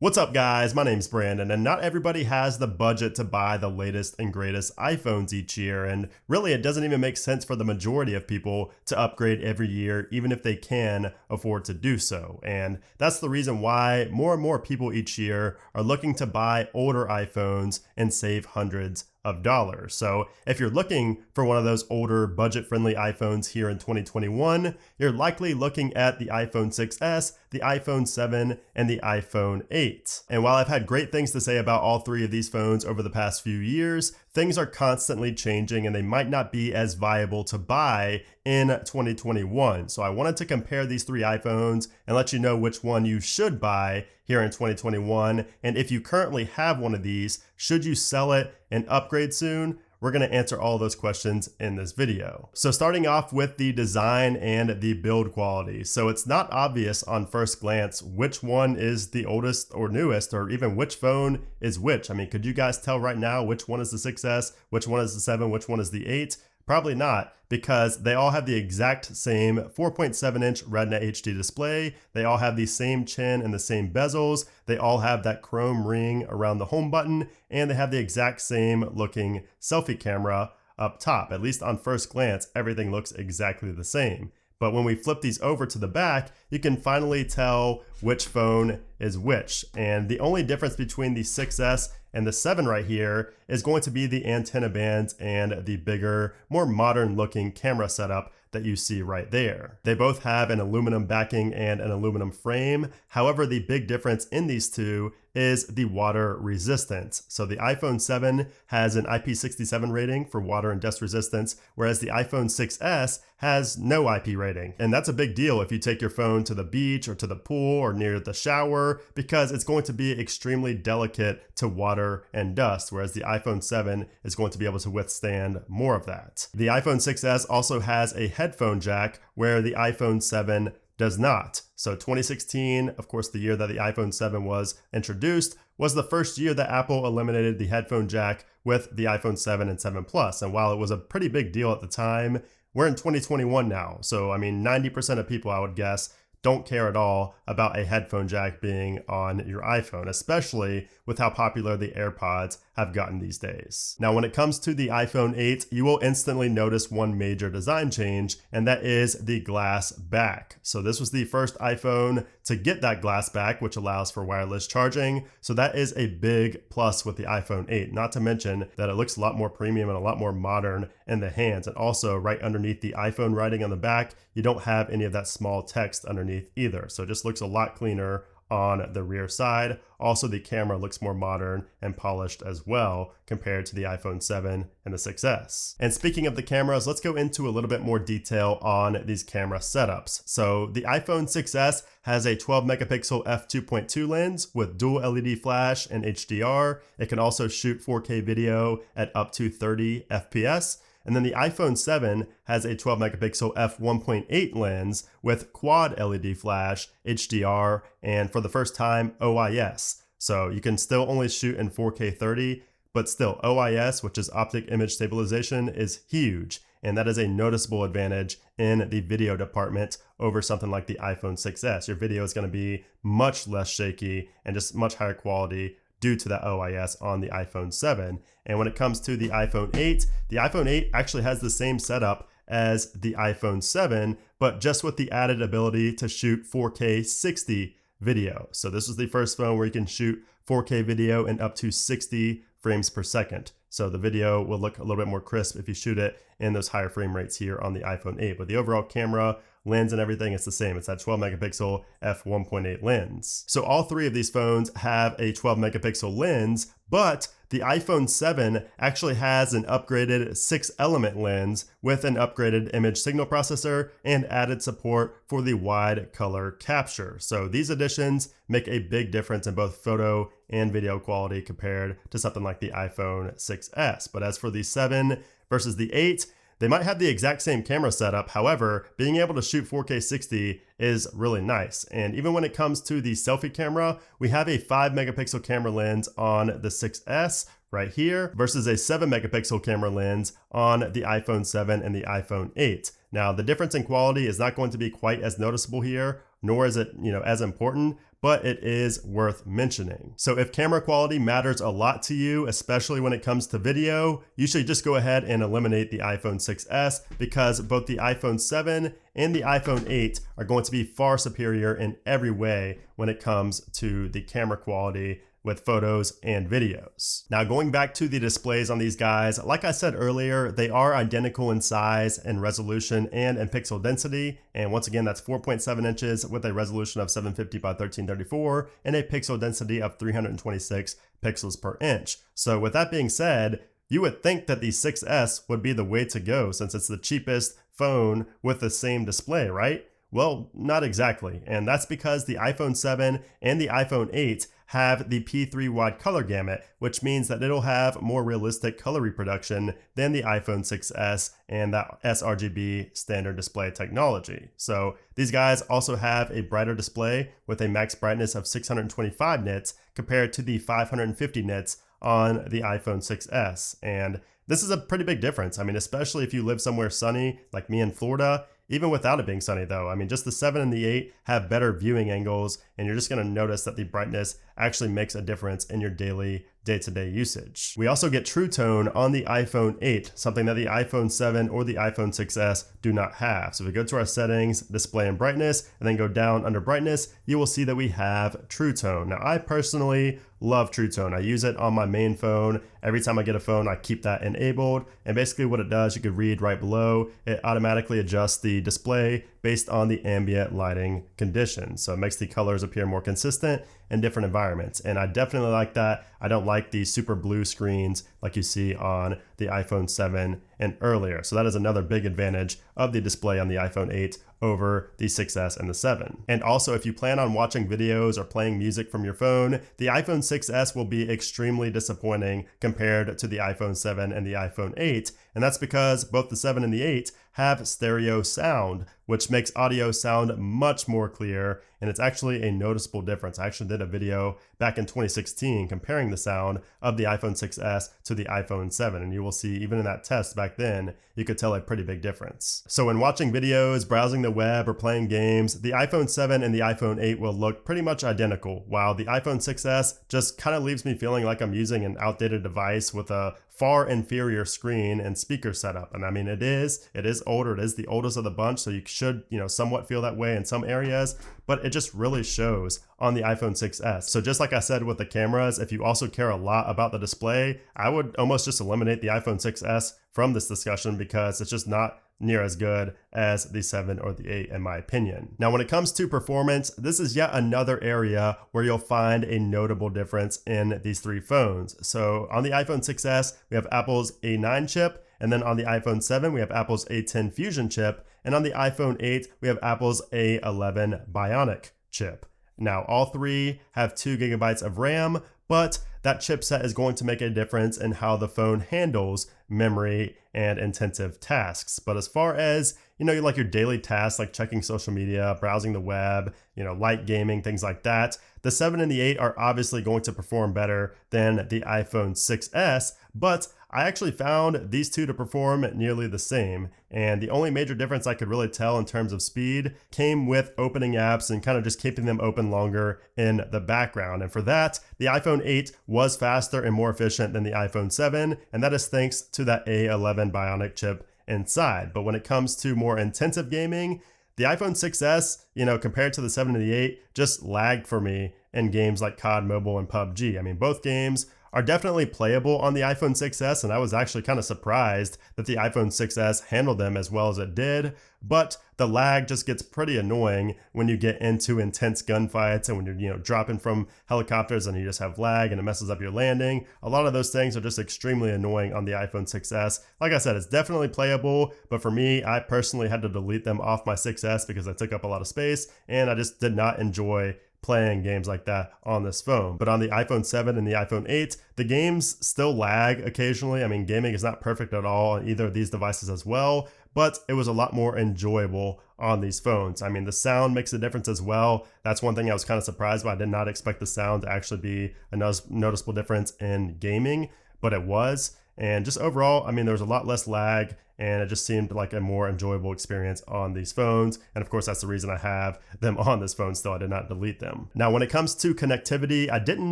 What's up, guys? My name's Brandon, and not everybody has the budget to buy the latest and greatest iPhones each year, and really it doesn't even make sense for the majority of people to upgrade every year, even if they can afford to do so. And that's the reason why more and more people each year are looking to buy older iPhones and save hundreds of dollars. So if you're looking for one of those older budget-friendly iPhones here in 2021, you're likely looking at the iPhone 6s, the iPhone 7, and the iPhone 8. And while I've had great things to say about all three of these phones over the past few years, things are constantly changing and they might not be as viable to buy in 2021. So I wanted to compare these three iPhones and let you know which one you should buy here in 2021. And if you currently have one of these, should you sell it and upgrade soon? We're going to answer all those questions in this video. So starting off with the design and the build quality. So it's not obvious on first glance which one is the oldest or newest, or even which phone is which. I mean, could you guys tell right now which one is the 6S, which one is the 7, which one is the 8? Probably not, because they all have the exact same 4.7-inch Retina HD display. They all have the same chin and the same bezels. They all have that chrome ring around the home button, and they have the exact same looking selfie camera up top. At least on first glance, everything looks exactly the same. But when we flip these over to the back, you can finally tell which phone is which. And the only difference between the 6S and the 7 right here is going to be the antenna bands and the bigger, more modern looking camera setup that you see right there. They both have an aluminum backing and an aluminum frame. However, the big difference in these two is the water resistance. So the iPhone 7 has an IP67 rating for water and dust resistance, whereas the iPhone 6S has no IP rating. And that's a big deal if you take your phone to the beach or to the pool or near the shower, because it's going to be extremely delicate to water and dust, whereas the iPhone 7 is going to be able to withstand more of that. The iPhone 6S also has a headphone jack, where the iPhone 7 does not. So 2016, of course, the year that the iPhone 7 was introduced, was the first year that Apple eliminated the headphone jack with the iPhone 7 and 7 Plus. And while it was a pretty big deal at the time, we're in 2021 now. So, I mean, 90% of people, I would guess, don't care at all about a headphone jack being on your iPhone, especially with how popular the AirPods have gotten these days. Now, when it comes to the iPhone 8, you will instantly notice one major design change, and that is the glass back. So this was the first iPhone to get that glass back, which allows for wireless charging. So that is a big plus with the iPhone 8, not to mention that it looks a lot more premium and a lot more modern in the hands. And also right underneath the iPhone writing on the back, you don't have any of that small text underneath either. So it just looks a lot cleaner on the rear side. Also, the camera looks more modern and polished as well compared to the iPhone 7 and the 6S. And speaking of the cameras, let's go into a little bit more detail on these camera setups. So the iPhone 6S has a 12 megapixel f2.2 lens with dual LED flash and HDR. It can also shoot 4K video at up to 30 FPS. And then the iPhone 7 has a 12 megapixel f1.8 lens with quad LED flash, HDR, and for the first time, OIS. So you can still only shoot in 4K 30, but still OIS, which is optic image stabilization, is huge. And that is a noticeable advantage in the video department over something like the iPhone 6S. Your video is going to be much less shaky and just much higher quality due to that OIS on the iPhone 7. And when it comes to the iPhone 8, the iPhone 8 actually has the same setup as the iPhone 7, but just with the added ability to shoot 4K 60 video. So this was the first phone where you can shoot 4K video in up to 60 frames per second. So the video will look a little bit more crisp if you shoot it in those higher frame rates here on the iPhone 8. But the overall camera, lens, and everything is the same. It's that 12 megapixel f1.8 lens. So all three of these phones have a 12 megapixel lens, but the iPhone 7 actually has an upgraded 6-element lens with an upgraded image signal processor and added support for the wide color capture. So these additions make a big difference in both photo and video quality compared to something like the iPhone 6S. But as for the 7 versus the 8, they might have the exact same camera setup. However, being able to shoot 4K 60 is really nice. And even when it comes to the selfie camera, we have a 5 megapixel camera lens on the 6S right here versus a 7 megapixel camera lens on the iPhone 7 and the iPhone 8. Now, the difference in quality is not going to be quite as noticeable here, nor is it, as important, but it is worth mentioning. So if camera quality matters a lot to you, especially when it comes to video, you should just go ahead and eliminate the iPhone 6s, because both the iPhone 7 and the iPhone 8 are going to be far superior in every way when it comes to the camera quality with photos and videos. Now, going back to the displays on these guys, like I said earlier, they are identical in size and resolution and in pixel density. And once again, that's 4.7 inches with a resolution of 750 by 1334 and a pixel density of 326 pixels per inch. So with that being said, you would think that the 6S would be the way to go since it's the cheapest phone with the same display, right? Well, not exactly, and that's because the iPhone 7 and the iPhone 8 have the P3 wide color gamut, which means that it'll have more realistic color reproduction than the iPhone 6s and that sRGB standard display technology. So these guys also have a brighter display with a max brightness of 625 nits compared to the 550 nits on the iPhone 6s, and this is a pretty big difference. I mean, especially if you live somewhere sunny like me in Florida. Even without it being sunny though, I mean, just the 7 and the 8 have better viewing angles, and you're just gonna notice that the brightness actually makes a difference in your daily day-to-day usage. We also get True Tone on the iPhone 8, something that the iPhone 7 or the iPhone 6s do not have. So if we go to our settings, display and brightness, and then go down under brightness, you will see that we have True Tone. Now, I personally love True Tone. I use it on my main phone. Every time I get a phone, I keep that enabled. And basically what it does, you could read right below, it automatically adjusts the display based on the ambient lighting conditions. So it makes the colors appear more consistent in different environments. And I definitely like that. I don't like the super blue screens like you see on the iPhone 7 and earlier. So that is another big advantage of the display on the iPhone 8 over the 6S and the 7. And also, if you plan on watching videos or playing music from your phone, the iPhone 6S will be extremely disappointing compared to the iPhone 7 and the iPhone 8. And that's because both the 7 and the 8 have stereo sound, which makes audio sound much more clear, and it's actually a noticeable difference. I actually did a video back in 2016 comparing the sound of the iPhone 6S to the iPhone 7, and you will see even in that test back then, you could tell a pretty big difference. So when watching videos, browsing the web, or playing games, the iPhone 7 and the iPhone 8 will look pretty much identical, while the iPhone 6S just kind of leaves me feeling like I'm using an outdated device with a far inferior screen and speaker setup. And I mean, it is older, it is the oldest of the bunch, so you should, somewhat feel that way in some areas, but it just really shows on the iPhone 6S. So just like I said with the cameras, if you also care a lot about the display, I would almost just eliminate the iPhone 6S from this discussion because it's just not near as good as the 7 or the 8 in my opinion. Now when it comes to performance, this is yet another area where you'll find a notable difference in these three phones. So on the iPhone 6S, we have Apple's A9 chip, and then on the iPhone 7, we have Apple's A10 Fusion chip, and on the iPhone 8, we have Apple's A11 Bionic chip. Now all three have 2 gigabytes of RAM, but that chipset is going to make a difference in how the phone handles memory and intensive tasks. But as far as, like your daily tasks like checking social media, browsing the web, light gaming, things like that, the 7 and the 8 are obviously going to perform better than the iPhone 6S, but I actually found these two to perform nearly the same, and the only major difference I could really tell in terms of speed came with opening apps and kind of just keeping them open longer in the background. And for that, the iPhone 8 was faster and more efficient than the iPhone 7, and that is thanks to that A11 Bionic chip inside. But when it comes to more intensive gaming, the iPhone 6S, compared to the 7 and the 8, just lagged for me in games like COD Mobile and PUBG. I mean, both games are definitely playable on the iPhone 6S, and I was actually kind of surprised that the iPhone 6S handled them as well as it did, but the lag just gets pretty annoying when you get into intense gunfights and when you're dropping from helicopters and you just have lag and it messes up your landing. A lot of those things are just extremely annoying on the iPhone 6S. Like I said, it's definitely playable, but for me, I personally had to delete them off my 6S because they took up a lot of space, and I just did not enjoy playing games like that on this phone. But on the iPhone 7 and the iPhone 8, the games still lag occasionally. I mean, gaming is not perfect at all on either of these devices as well, but it was a lot more enjoyable on these phones. I mean, the sound makes a difference as well. That's one thing I was kind of surprised by. I did not expect the sound to actually be a noticeable difference in gaming, but it was. And just overall, I mean, there was a lot less lag, and it just seemed like a more enjoyable experience on these phones. And of course, that's the reason I have them on this phone still. I did not delete them. Now, when it comes to connectivity, I didn't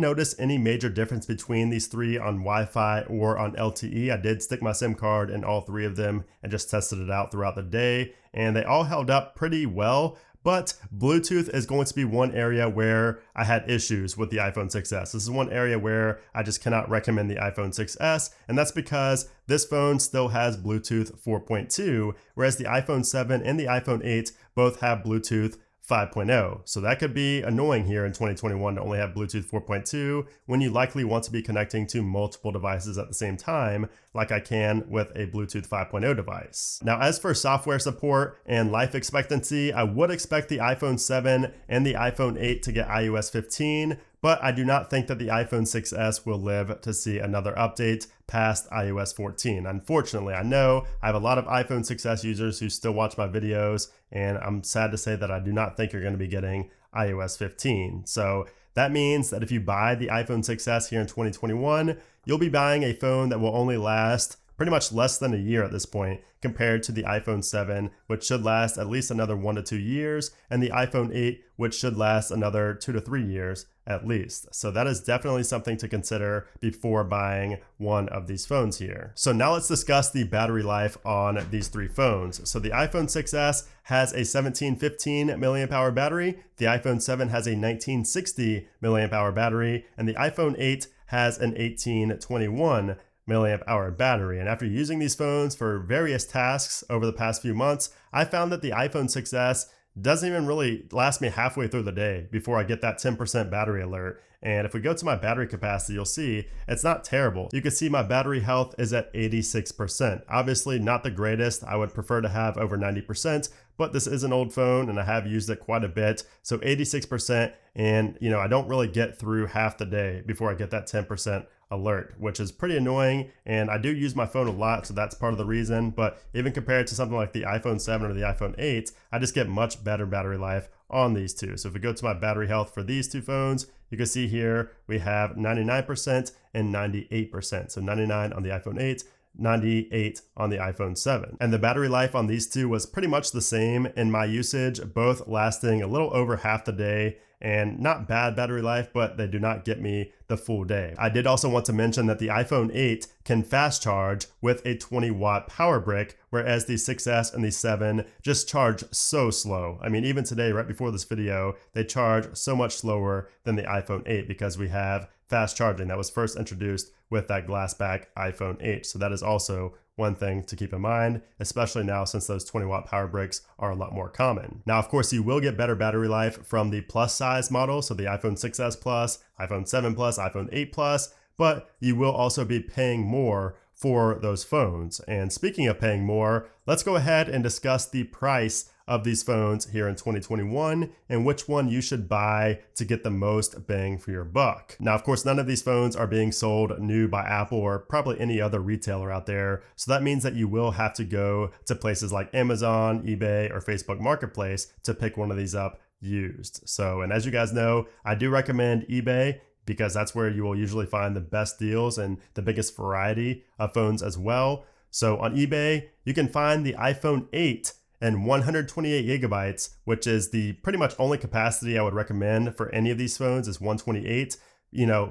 notice any major difference between these three on Wi-Fi or on LTE. I did stick my SIM card in all three of them and just tested it out throughout the day, and they all held up pretty well. But Bluetooth is going to be one area where I had issues with the iPhone 6s. This is one area where I just cannot recommend the iPhone 6s, and that's because this phone still has Bluetooth 4.2, whereas the iPhone 7 and the iPhone 8 both have Bluetooth 5.0. So that could be annoying here in 2021 to only have Bluetooth 4.2 when you likely want to be connecting to multiple devices at the same time, like I can with a Bluetooth 5.0 device. Now, as for software support and life expectancy, I would expect the iPhone 7 and the iPhone 8 to get iOS 15, but I do not think that the iPhone 6s will live to see another update past iOS 14. Unfortunately, I know I have a lot of iPhone 6s users who still watch my videos, and I'm sad to say that I do not think you're going to be getting iOS 15. So that means that if you buy the iPhone 6s here in 2021, you'll be buying a phone that will only last pretty much less than a year at this point, compared to the iPhone 7, which should last at least another 1 to 2 years, and the iPhone 8, which should last another 2 to 3 years at least. So that is definitely something to consider before buying one of these phones here. So now let's discuss the battery life on these three phones. So the iPhone 6s has a 1715 milliamp hour battery, the iPhone 7 has a 1960 milliamp hour battery, and the iPhone 8 has an 1821 milliamp hour battery. And after using these phones for various tasks over the past few months, I found that the iPhone 6s doesn't even really last me halfway through the day before I get that 10% battery alert. And if we go to my battery capacity, you'll see it's not terrible. You can see my battery health is at 86%. Obviously not the greatest. I would prefer to have over 90%, but this is an old phone and I have used it quite a bit. So 86%, and I don't really get through half the day before I get that 10% alert, which is pretty annoying. And I do use my phone a lot, so that's part of the reason. But even compared to something like the iPhone 7 or the iPhone 8, I just get much better battery life on these two. So if we go to my battery health for these two phones, you can see here we have 99% and 98%. So 99 on the iPhone 8, 98 on the iPhone 7. And the battery life on these two was pretty much the same in my usage, both lasting a little over half the day, and not bad battery life, but they do not get me the full day. I did also want to mention that the iPhone 8 can fast charge with a 20-watt power brick, whereas the 6s and the 7 just charge so slow. I mean, even today, right before this video, they charge so much slower than the iPhone 8 because we have fast charging that was first introduced with that glass back iPhone 8. So that is also one thing to keep in mind, especially now since those 20-watt power bricks are a lot more common. Now, of course, you will get better battery life from the plus size model, so the iPhone 6s Plus, iPhone 7 Plus, iPhone 8 Plus, but you will also be paying more for those phones. And speaking of paying more, let's go ahead and discuss the price of these phones here in 2021 and which one you should buy to get the most bang for your buck. Now, of course, none of these phones are being sold new by Apple or probably any other retailer out there. So that means that you will have to go to places like Amazon, eBay, or Facebook Marketplace to pick one of these up used. So, and as you guys know, I do recommend eBay because that's where you will usually find the best deals and the biggest variety of phones as well. So on eBay, you can find the iPhone 8 and 128 gigabytes, which is the pretty much only capacity I would recommend for any of these phones is 128.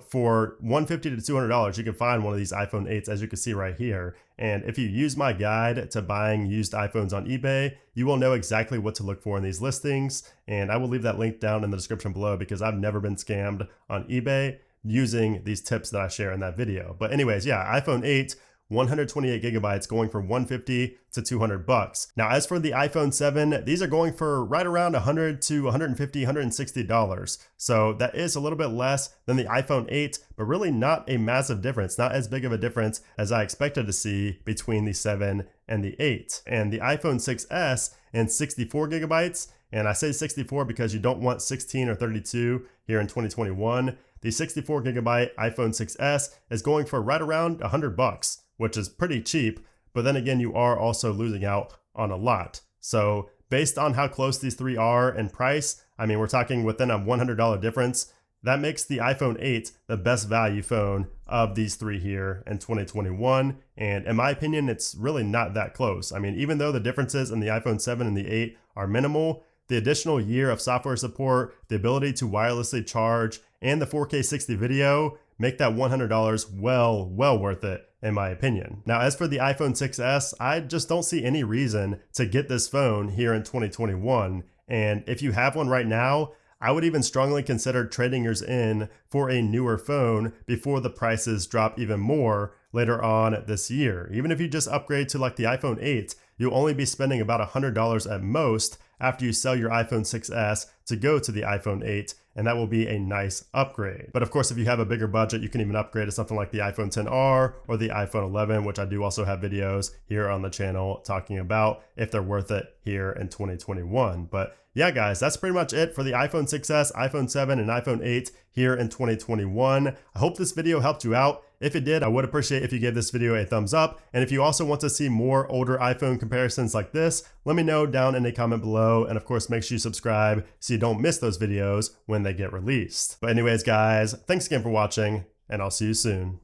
For $150 to $200, you can find one of these iPhone 8s, as you can see right here. And if you use my guide to buying used iPhones on eBay, you will know exactly what to look for in these listings. And I will leave that link down in the description below because I've never been scammed on eBay using these tips that I share in that video. But anyways, yeah, iPhone 8, 128 gigabytes going for $150 to $200. Now, as for the iPhone 7, these are going for right around $100 to $150, $160. So that is a little bit less than the iPhone 8, but really not a massive difference, not as big of a difference as I expected to see between the 7 and the 8. And the iPhone 6s and 64 gigabytes, and I say 64 because you don't want 16 or 32 here in 2021. The 64 gigabyte iPhone 6s is going for right around $100, which is pretty cheap, but then again, you are also losing out on a lot. So based on how close these three are in price, I mean, we're talking within a $100 difference. That makes the iPhone 8 the best value phone of these three here in 2021. And in my opinion, it's really not that close. I mean, even though the differences in the iPhone 7 and the 8 are minimal, the additional year of software support, the ability to wirelessly charge, and the 4K 60 video make that $100 well worth it, in my opinion. Now, as for the iPhone 6s, I just don't see any reason to get this phone here in 2021. And if you have one right now, I would even strongly consider trading yours in for a newer phone before the prices drop even more later on this year. Even if you just upgrade to like the iPhone 8, you'll only be spending about $100 at most after you sell your iPhone 6s to go to the iPhone 8, and that will be a nice upgrade. But of course, if you have a bigger budget, you can even upgrade to something like the iPhone XR or the iPhone 11, which I do also have videos here on the channel talking about if they're worth it here in 2021. But yeah, guys, that's pretty much it for the iPhone 6s, iPhone 7, and iPhone 8 here in 2021. I hope this video helped you out. If it did, I would appreciate if you gave this video a thumbs up. And if you also want to see more older iPhone comparisons like this, let me know down in a comment below. And of course, make sure you subscribe so you don't miss those videos when they get released. But anyways, guys, thanks again for watching, and I'll see you soon.